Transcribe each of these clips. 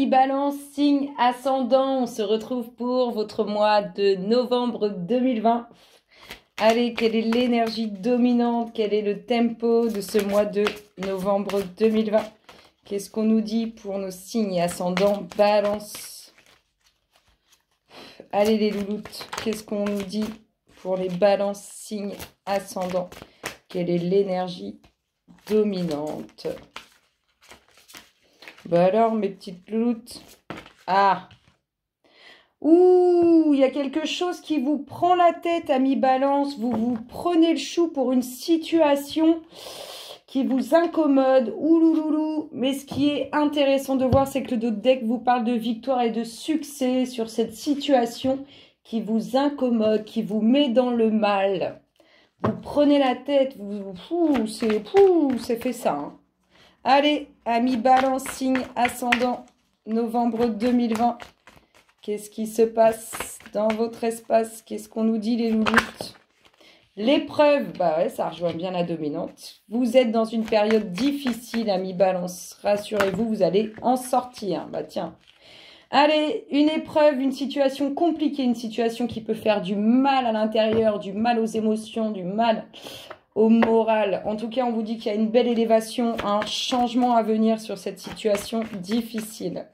Balance, signe ascendant, on se retrouve pour votre mois de novembre 2020. Allez, quelle est l'énergie dominante? Quel est le tempo de ce mois de novembre 2020? Qu'est-ce qu'on nous dit pour nos signes ascendants Balance? Allez les louloutes, qu'est-ce qu'on nous dit pour les balances, signes ascendants? Quelle est l'énergie dominante? Bah alors, mes petites louloutes. Ah! Ouh, il y a quelque chose qui vous prend la tête, amis Balance. Vous vous prenez le chou pour une situation qui vous incommode. Oulouloulou. Mais ce qui est intéressant de voir, c'est que le deck vous parle de victoire et de succès sur cette situation qui vous incommode, qui vous met dans le mal. Vous prenez la tête, c'est fait ça. Hein. Allez, amis Balance, signe ascendant, novembre 2020. Qu'est-ce qui se passe dans votre espace? Qu'est-ce qu'on nous dit les louloutes? L'épreuve, bah ouais, ça rejoint bien la dominante. Vous êtes dans une période difficile, amis Balance. Rassurez-vous, vous allez en sortir. Bah tiens. Allez, une épreuve, une situation compliquée, une situation qui peut faire du mal à l'intérieur, du mal aux émotions, du mal au moral. En tout cas, on vous dit qu'il y a une belle élévation, un changement à venir sur cette situation difficile.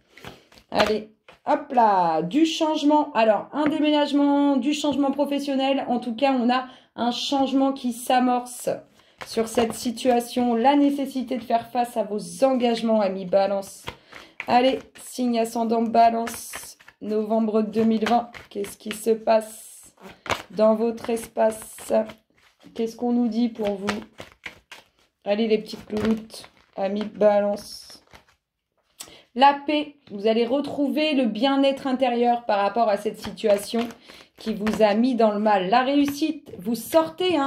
Allez, hop là, du changement. Alors, un déménagement, du changement professionnel. En tout cas, on a un changement qui s'amorce sur cette situation. La nécessité de faire face à vos engagements, amis Balance. Allez, signe ascendant Balance, novembre 2020. Qu'est-ce qui se passe dans votre espace? Qu'est-ce qu'on nous dit pour vous? Allez, les petites louloutes, amis Balance. La paix, vous allez retrouver le bien-être intérieur par rapport à cette situation qui vous a mis dans le mal. La réussite, vous sortez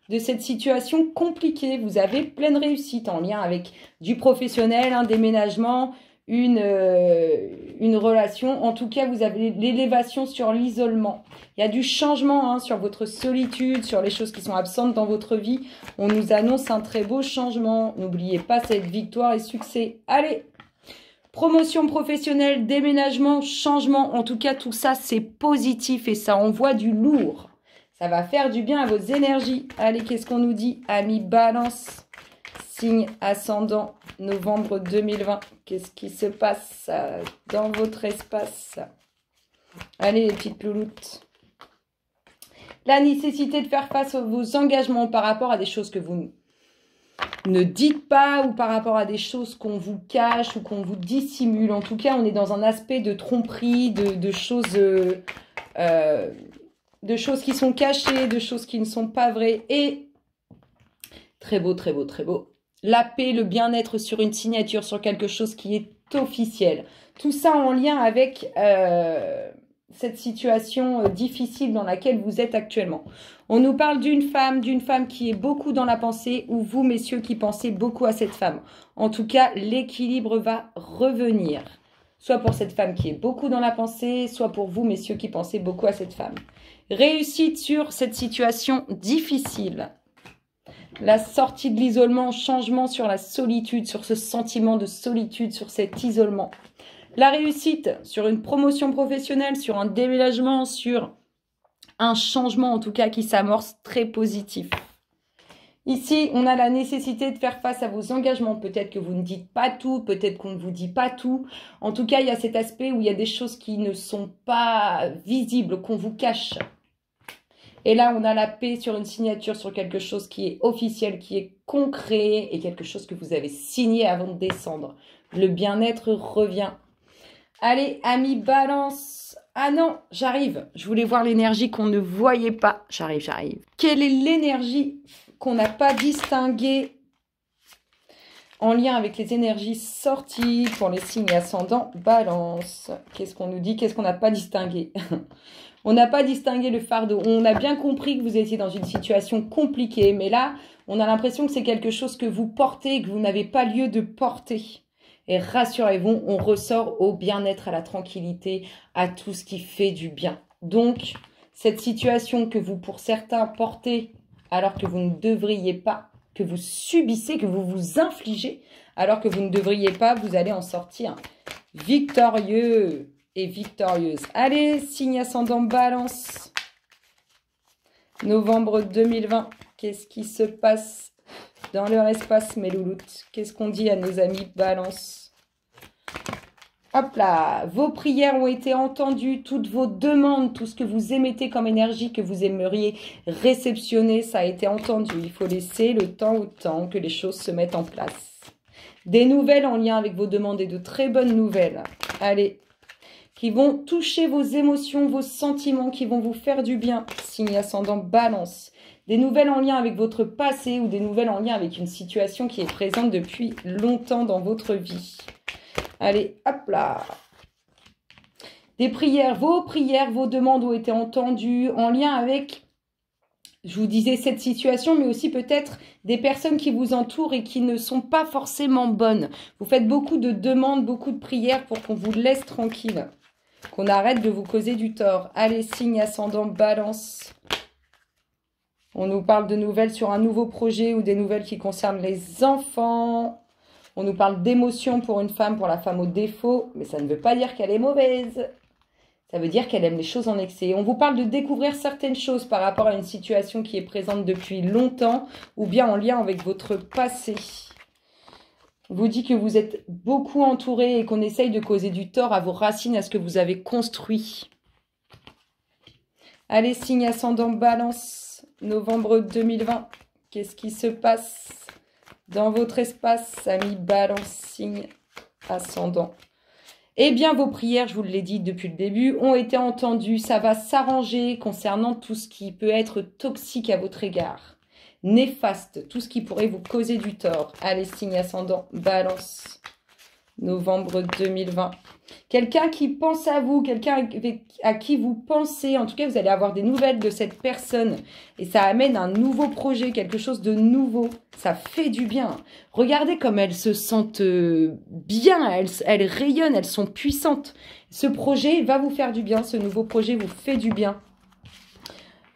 de cette situation compliquée. Vous avez pleine réussite en lien avec du professionnel, un déménagement, une relation. En tout cas, vous avez l'élévation sur l'isolement. Il y a du changement sur votre solitude, sur les choses qui sont absentes dans votre vie. On nous annonce un très beau changement. N'oubliez pas cette victoire et succès. Allez! Promotion professionnelle, déménagement, changement. En tout cas, tout ça, c'est positif et ça envoie du lourd. Ça va faire du bien à vos énergies. Allez, qu'est-ce qu'on nous dit? Amis Balance, signe ascendant, novembre 2020. Qu'est-ce qui se passe dans votre espace? Allez, les petites louloutes. La nécessité de faire face à vos engagements par rapport à des choses que vous ne dites pas ou par rapport à des choses qu'on vous cache ou qu'on vous dissimule. En tout cas, on est dans un aspect de tromperie, de choses qui sont cachées, de choses qui ne sont pas vraies. Et très beau, très beau, très beau. La paix, le bien-être sur une signature, sur quelque chose qui est officiel. Tout ça en lien avec cette situation difficile dans laquelle vous êtes actuellement. On nous parle d'une femme qui est beaucoup dans la pensée, ou vous, messieurs, qui pensez beaucoup à cette femme. En tout cas, l'équilibre va revenir. Soit pour cette femme qui est beaucoup dans la pensée, soit pour vous, messieurs, qui pensez beaucoup à cette femme. Réussite sur cette situation difficile. La sortie de l'isolement, changement sur la solitude, sur ce sentiment de solitude, sur cet isolement. La réussite sur une promotion professionnelle, sur un déménagement, sur un changement en tout cas qui s'amorce très positif. Ici, on a la nécessité de faire face à vos engagements. Peut-être que vous ne dites pas tout, peut-être qu'on ne vous dit pas tout. En tout cas, il y a cet aspect où il y a des choses qui ne sont pas visibles, qu'on vous cache. Et là, on a la paix sur une signature, sur quelque chose qui est officiel, qui est concret et quelque chose que vous avez signé avant de descendre. Le bien-être revient. Allez, amis Balance. Ah non, j'arrive. Je voulais voir l'énergie qu'on ne voyait pas. J'arrive. Quelle est l'énergie qu'on n'a pas distinguée en lien avec les énergies sorties pour les signes ascendants Balance? Qu'est-ce qu'on nous dit? Qu'est-ce qu'on n'a pas distingué? On n'a pas distingué le fardeau. On a bien compris que vous étiez dans une situation compliquée. Mais là, on a l'impression que c'est quelque chose que vous portez et que vous n'avez pas lieu de porter. Et rassurez-vous, on ressort au bien-être, à la tranquillité, à tout ce qui fait du bien. Donc, cette situation que vous, pour certains, portez alors que vous ne devriez pas, que vous subissez, que vous vous infligez alors que vous ne devriez pas, vous allez en sortir victorieux et victorieuse. Allez, signe ascendant Balance. Novembre 2020. Qu'est-ce qui se passe dans leur espace, mes louloutes? Qu'est-ce qu'on dit à nos amis Balance? Hop là, vos prières ont été entendues, toutes vos demandes, tout ce que vous émettez comme énergie, que vous aimeriez réceptionner, ça a été entendu. Il faut laisser le temps au temps que les choses se mettent en place. Des nouvelles en lien avec vos demandes et de très bonnes nouvelles. Allez, qui vont toucher vos émotions, vos sentiments, qui vont vous faire du bien. Signe ascendant Balance. Des nouvelles en lien avec votre passé ou des nouvelles en lien avec une situation qui est présente depuis longtemps dans votre vie. Allez, hop là. Des prières, vos demandes ont été entendues en lien avec, je vous disais, cette situation, mais aussi peut-être des personnes qui vous entourent et qui ne sont pas forcément bonnes. Vous faites beaucoup de demandes, beaucoup de prières pour qu'on vous laisse tranquille, qu'on arrête de vous causer du tort. Allez, signe ascendant Balance. On nous parle de nouvelles sur un nouveau projet ou des nouvelles qui concernent les enfants. On nous parle d'émotion pour une femme, pour la femme au défaut, mais ça ne veut pas dire qu'elle est mauvaise. Ça veut dire qu'elle aime les choses en excès. On vous parle de découvrir certaines choses par rapport à une situation qui est présente depuis longtemps ou bien en lien avec votre passé. On vous dit que vous êtes beaucoup entouré et qu'on essaye de causer du tort à vos racines, à ce que vous avez construit. Allez, signe ascendant Balance, novembre 2020. Qu'est-ce qui se passe dans votre espace, amis Balance, signe ascendant? Eh bien, vos prières, je vous l'ai dit depuis le début, ont été entendues. Ça va s'arranger concernant tout ce qui peut être toxique à votre égard. Néfaste, tout ce qui pourrait vous causer du tort. Allez, signe ascendant Balance, novembre 2020. Quelqu'un qui pense à vous, quelqu'un à qui vous pensez, en tout cas, vous allez avoir des nouvelles de cette personne. Et ça amène un nouveau projet, quelque chose de nouveau. Ça fait du bien. Regardez comme elles se sentent bien, elles rayonnent, elles sont puissantes. Ce projet va vous faire du bien, ce nouveau projet vous fait du bien.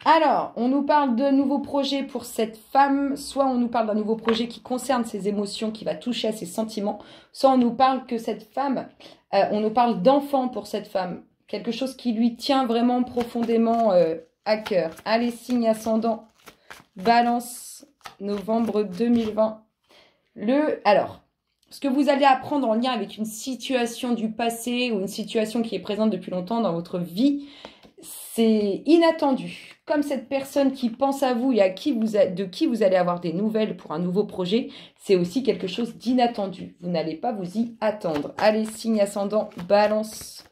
Alors, on nous parle de nouveaux projets pour cette femme, soit on nous parle d'un nouveau projet qui concerne ses émotions, qui va toucher à ses sentiments, soit on nous parle que cette femme, on nous parle d'enfant pour cette femme, quelque chose qui lui tient vraiment profondément à cœur. Allez, signe ascendant Balance, novembre 2020. Alors, ce que vous allez apprendre en lien avec une situation du passé ou une situation qui est présente depuis longtemps dans votre vie, c'est inattendu. Comme cette personne qui pense à vous et de qui vous allez avoir des nouvelles pour un nouveau projet, c'est aussi quelque chose d'inattendu. Vous n'allez pas vous y attendre. Allez, signe ascendant Balance,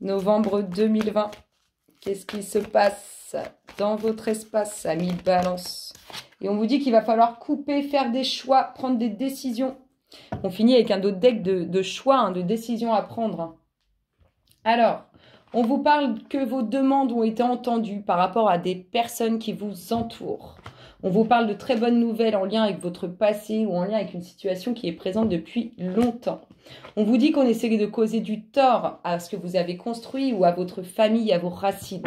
novembre 2020. Qu'est-ce qui se passe dans votre espace, amis Balance? Et on vous dit qu'il va falloir couper, faire des choix, prendre des décisions. On finit avec un autre deck de choix, de décisions à prendre. Alors, on vous parle que vos demandes ont été entendues par rapport à des personnes qui vous entourent. On vous parle de très bonnes nouvelles en lien avec votre passé ou en lien avec une situation qui est présente depuis longtemps. On vous dit qu'on essaie de causer du tort à ce que vous avez construit ou à votre famille, à vos racines.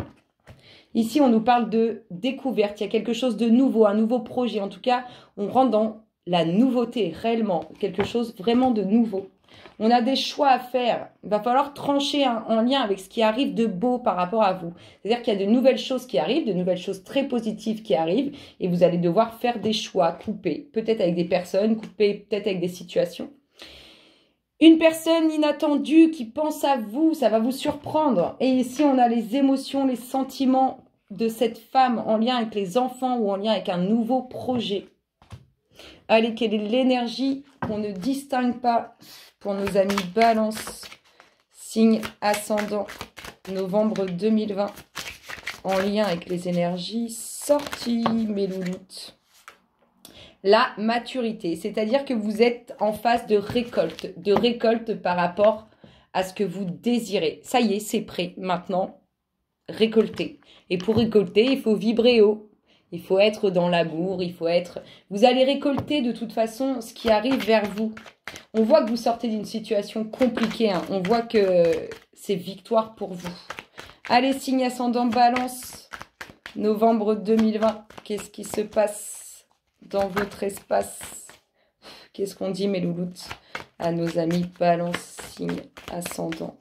Ici, on nous parle de découverte. Il y a quelque chose de nouveau, un nouveau projet. En tout cas, on rentre dans la nouveauté, réellement. Quelque chose vraiment de nouveau. On a des choix à faire. Il va falloir trancher en lien avec ce qui arrive de beau par rapport à vous. C'est-à-dire qu'il y a de nouvelles choses qui arrivent, de nouvelles choses très positives qui arrivent. Et vous allez devoir faire des choix, couper. Peut-être avec des personnes, couper peut-être avec des situations. Une personne inattendue qui pense à vous, ça va vous surprendre. Et ici, on a les émotions, les sentiments de cette femme en lien avec les enfants ou en lien avec un nouveau projet. Allez, quelle est l'énergie qu'on ne distingue pas pour nos amis Balance, signe ascendant, novembre 2020, en lien avec les énergies sorties, mes louloutes. La maturité, c'est-à-dire que vous êtes en phase de récolte par rapport à ce que vous désirez. Ça y est, c'est prêt. Maintenant, récolter. Et pour récolter, il faut vibrer haut. Il faut être dans l'amour, vous allez récolter de toute façon ce qui arrive vers vous. On voit que vous sortez d'une situation compliquée. On voit que c'est victoire pour vous. Allez, signe ascendant Balance, novembre 2020. Qu'est-ce qui se passe dans votre espace? Qu'est-ce qu'on dit, mes louloutes, à nos amis balance, signe, ascendant.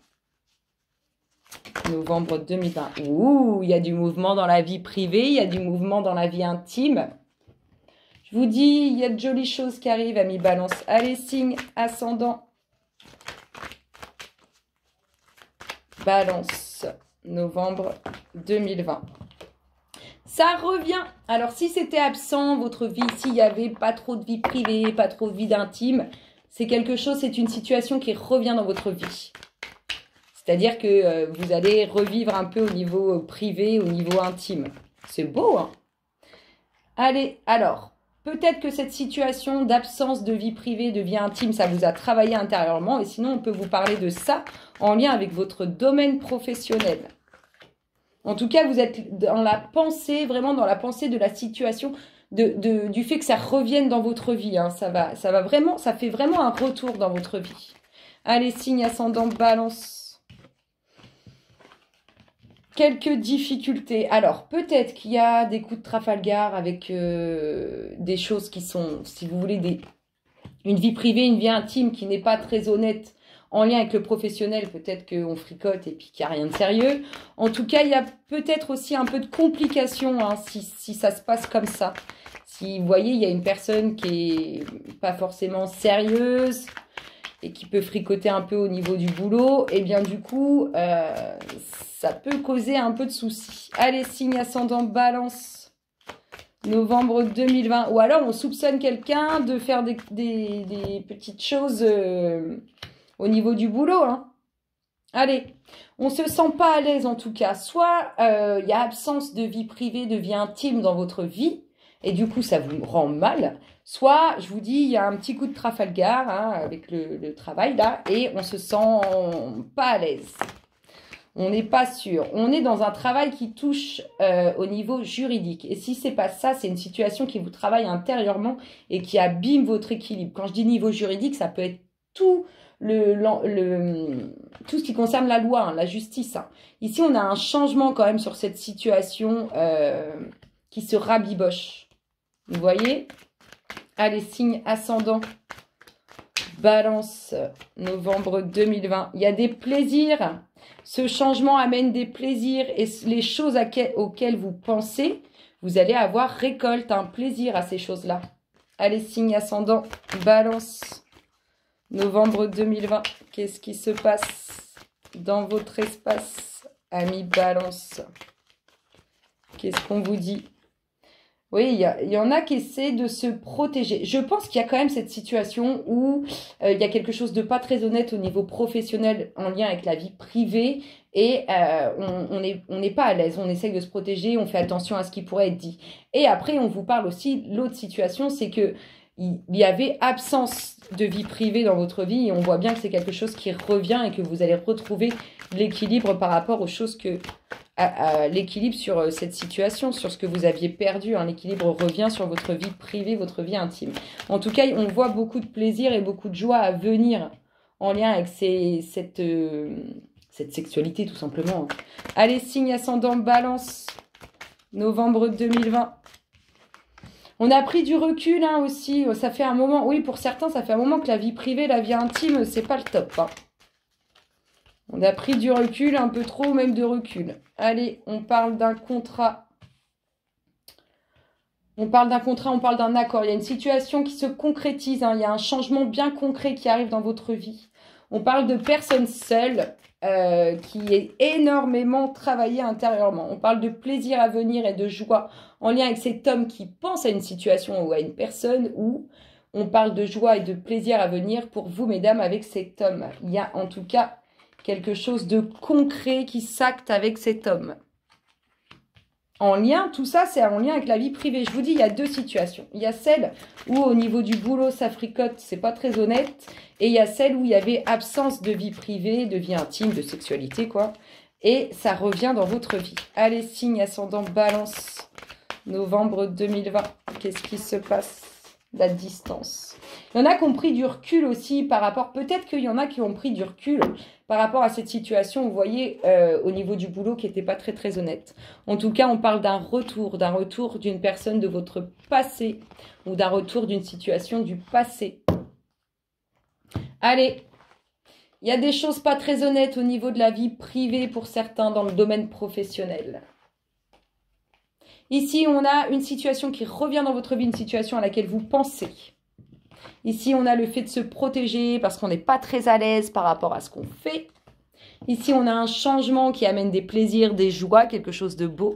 Novembre 2020. Ouh, il y a du mouvement dans la vie privée, il y a du mouvement dans la vie intime. Je vous dis, il y a de jolies choses qui arrivent, amis balance. Allez, signe, ascendant. Balance, novembre 2020. Ça revient. Alors, si c'était absent, votre vie, s'il n'y avait pas trop de vie privée, pas trop de vie d'intime, c'est quelque chose, c'est une situation qui revient dans votre vie. C'est-à-dire que vous allez revivre un peu au niveau privé, au niveau intime. C'est beau, hein? Allez, alors, peut-être que cette situation d'absence de vie privée, de vie intime, ça vous a travaillé intérieurement. Et sinon, on peut vous parler de ça en lien avec votre domaine professionnel. En tout cas, vous êtes dans la pensée, vraiment dans la pensée de la situation, du fait que ça revienne dans votre vie. Hein. Ça fait vraiment un retour dans votre vie. Allez, signe ascendant balance. Quelques difficultés. Alors, peut-être qu'il y a des coups de Trafalgar avec des choses qui sont, si vous voulez, une vie privée, une vie intime qui n'est pas très honnête en lien avec le professionnel. Peut-être qu'on fricote et puis qu'il n'y a rien de sérieux. En tout cas, il y a peut-être aussi un peu de complications hein, si ça se passe comme ça. Si vous voyez, il y a une personne qui est pas forcément sérieuse et qui peut fricoter un peu au niveau du boulot, et bien du coup, ça peut causer un peu de soucis. Allez, signe ascendant balance, novembre 2020. Ou alors, on soupçonne quelqu'un de faire des petites choses au niveau du boulot. Hein. Allez, on ne se sent pas à l'aise en tout cas. Soit il y a absence de vie privée, de vie intime dans votre vie, et du coup, ça vous rend mal. Soit, je vous dis, il y a un petit coup de Trafalgar hein, avec le travail là, et on se sent pas à l'aise. On n'est pas sûr. On est dans un travail qui touche au niveau juridique. Et si c'est pas ça, c'est une situation qui vous travaille intérieurement et qui abîme votre équilibre. Quand je dis niveau juridique, ça peut être tout tout ce qui concerne la loi, hein, la justice. Hein. Ici, on a un changement quand même sur cette situation qui se rabiboche. Vous voyez? Allez, signe ascendant. Balance, novembre 2020. Il y a des plaisirs. Ce changement amène des plaisirs et les choses auxquelles vous pensez, vous allez avoir récolte, un plaisir à ces choses-là. Allez, signe ascendant. Balance, novembre 2020. Qu'est-ce qui se passe dans votre espace, amis balance? Qu'est-ce qu'on vous dit? Oui, il y en a qui essaient de se protéger. Je pense qu'il y a quand même cette situation où il y a quelque chose de pas très honnête au niveau professionnel en lien avec la vie privée et on n'est pas à l'aise. On essaye de se protéger, on fait attention à ce qui pourrait être dit. Et après, on vous parle aussi, l'autre situation, c'est que il y avait absence de vie privée dans votre vie et on voit bien que c'est quelque chose qui revient et que vous allez retrouver l'équilibre par rapport aux choses que... l'équilibre sur cette situation, sur ce que vous aviez perdu. Hein. L'équilibre revient sur votre vie privée, votre vie intime. En tout cas, on voit beaucoup de plaisir et beaucoup de joie à venir en lien avec cette sexualité, tout simplement. Allez, signe ascendant balance, novembre 2020. On a pris du recul hein, aussi. Ça fait un moment, oui, pour certains, ça fait un moment que la vie privée, la vie intime, c'est pas le top. Hein. On a pris du recul, un peu trop même de recul. Allez, on parle d'un contrat. On parle d'un contrat, on parle d'un accord. Il y a une situation qui se concrétise. Hein. Il y a un changement bien concret qui arrive dans votre vie. On parle de personnes seules qui est énormément travaillée intérieurement. On parle de plaisir à venir et de joie en lien avec cet homme qui pense à une situation ou à une personne où on parle de joie et de plaisir à venir pour vous, mesdames, avec cet homme. Il y a en tout cas... quelque chose de concret qui s'acte avec cet homme. En lien, tout ça, c'est en lien avec la vie privée. Je vous dis, il y a deux situations. Il y a celle où, au niveau du boulot, ça fricote, c'est pas très honnête. Et il y a celle où il y avait absence de vie privée, de vie intime, de sexualité, quoi. Et ça revient dans votre vie. Allez, signe ascendant balance, novembre 2020. Qu'est-ce qui se passe? La distance. Il y en a qui ont pris du recul aussi par rapport... Peut-être qu'il y en a qui ont pris du recul par rapport à cette situation, vous voyez, au niveau du boulot qui n'était pas très très honnête. En tout cas, on parle d'un retour d'une personne de votre passé ou d'un retour d'une situation du passé. Allez, il y a des choses pas très honnêtes au niveau de la vie privée pour certains dans le domaine professionnel. Ici, on a une situation qui revient dans votre vie, une situation à laquelle vous pensez. Ici, on a le fait de se protéger parce qu'on n'est pas très à l'aise par rapport à ce qu'on fait. Ici, on a un changement qui amène des plaisirs, des joies, quelque chose de beau.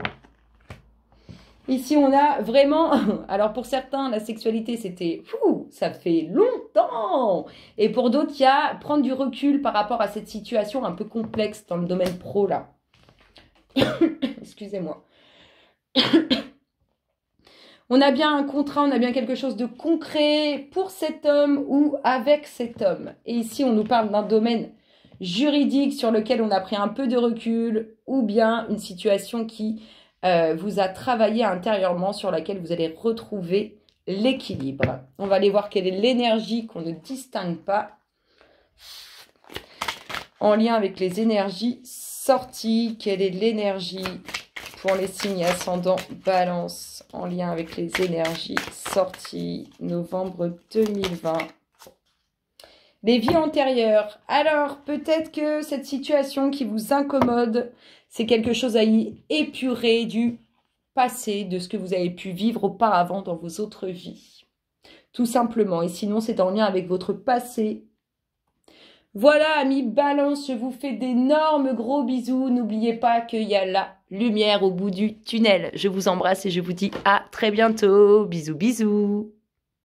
Ici, on a vraiment... Alors, pour certains, la sexualité, c'était... Ça fait longtemps. Et pour d'autres, il y a prendre du recul par rapport à cette situation un peu complexe dans le domaine pro, là. Excusez-moi. On a bien un contrat, on a bien quelque chose de concret pour cet homme ou avec cet homme. Et ici, on nous parle d'un domaine juridique sur lequel on a pris un peu de recul ou bien une situation qui vous a travaillé intérieurement sur laquelle vous allez retrouver l'équilibre. On va aller voir quelle est l'énergie qu'on ne distingue pas en lien avec les énergies sorties. Quelle est l'énergie pour les signes ascendants Balance en lien avec les énergies sorties novembre 2020. Les vies antérieures. Alors, peut-être que cette situation qui vous incommode, c'est quelque chose à y épurer du passé, de ce que vous avez pu vivre auparavant dans vos autres vies. Tout simplement. Et sinon, c'est en lien avec votre passé. Voilà, amis Balance, je vous fais d'énormes gros bisous. N'oubliez pas qu'il y a la lumière au bout du tunnel. Je vous embrasse et je vous dis à très bientôt. Bisous, bisous.